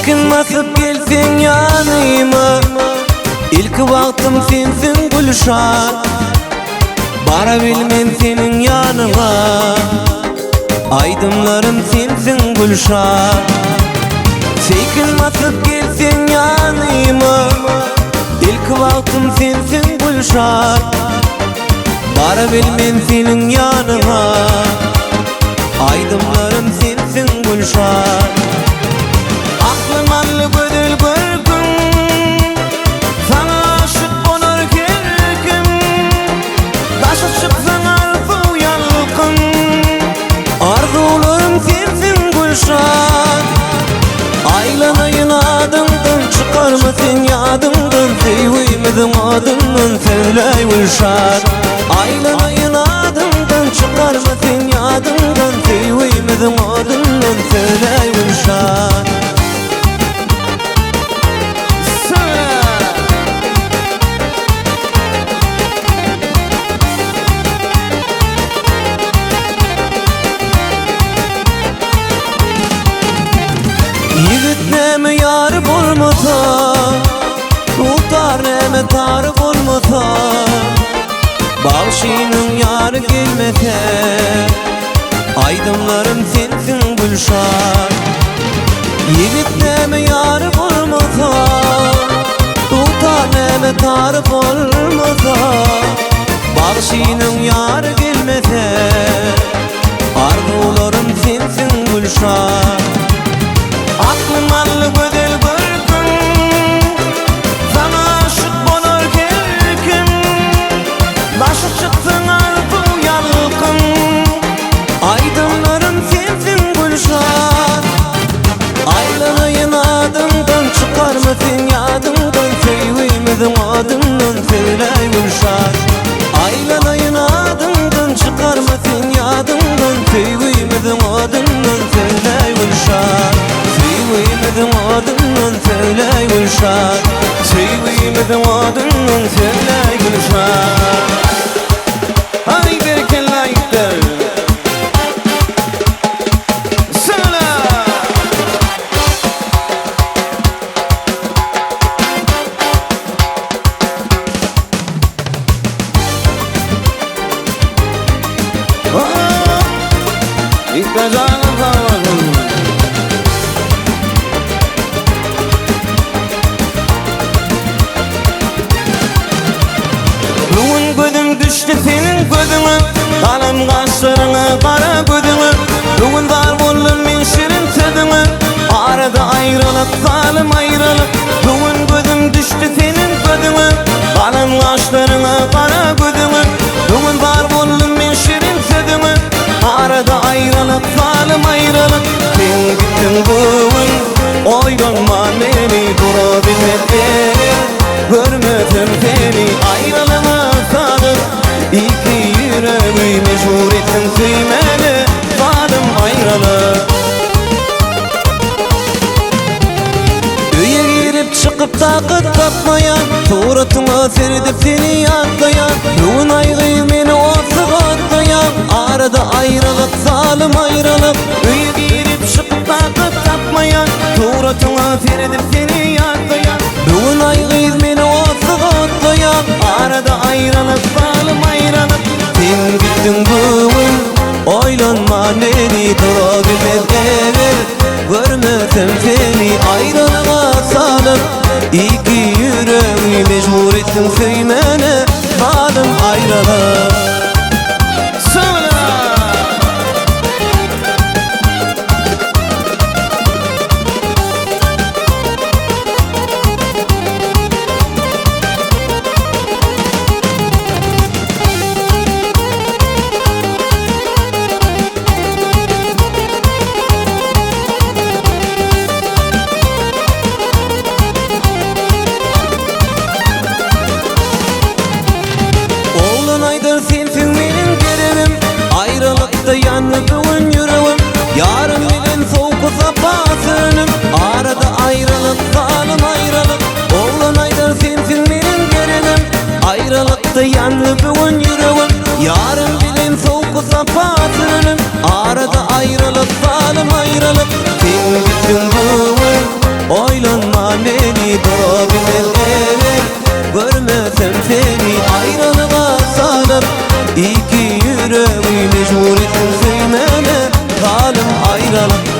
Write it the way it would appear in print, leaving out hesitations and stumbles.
Sekin basıp gelsin yanıma, İlk vaktım sensin Gülşah. Bara bilmem senin yanına, aydınlarım sensin Gülşah. Sekin basıp gelsin yanıma, İlk vaktım sensin Gülşah. Bara bilmem senin yanına, aydınlarım sensin Gülşah. Aklım allı gödül bir gün, sana aşık olur her kim. Taşa çıksın arzu yalkın, arzularım sensin Gülşah. Aylanayın adımdan, çıkarmasın yadımdan, sevimizin adından söyle Gülşah. Aylanayın adımdan, çıkarmasın yadımdan, sevimizin adından söyle Gülşah. Yigit neme yar bulmasa, tutar neme tar bulmasa, Bağışının yar gelmese, aydınlarım sensin Gülşah. Yigit neme yar bulmasa, tutar neme tar bulmasa, Bağışının yar gelmese, arzularım sensin Gülşah. Aklım allı gödül bir gün, sana aşık olur her kim. Başa çıksın arzu yalkın, aydınlarım sensin Gülşah. Aylanayın adımdan, çıkarmasın yadımdan, sevimizin adından söyle Gülşah. Aylanayın adımdan, çıkarmasın yadımdan, sevimizin adından söyle Gülşah. Sevimizin adından söyle Gülşah. Sevimizin adından söyle Gülşah. Hadi berken layıktır. Söyle. İlk kazanım kalmadım. Bugün gözüm düştü senin gözüne, kalem kaşlarına kara gözüne. Bugün dar buldum ben şirin sözüne, arada ayrılık zalim ayrılık. Bugün gözüm düştü senin gözüne, kalem kaşlarına kara gözüne. Bugün dar buldum ben şirin sözüne, arada ayrılık zalim ayrılık. Sen gittin bugün, oynanma beni durabilmedin. Görmedim seni ayrılığına sadık, İki yüreği mecbur ettin sevmeni, zalim ayrılık. Öye girip çıkıp takıp tapmayan, suratına serdip seni yaklayan. Bugün aygıyı beni olsa katlayan, arada ayrılık zalim ayrılık. Öye girip çıkıp takıp tapmayan, suratına serdip seni yaklayan. Bugün aygıyı beni olsa katlayan, arada ayrılık zalim ayrılık. Sen gittin bugün, oylanma beni durabilmedin. Görmesem seni ayrılığa salıp, İki yüreği mecbur ettin sevmene, zalim ayrılık. ayrılık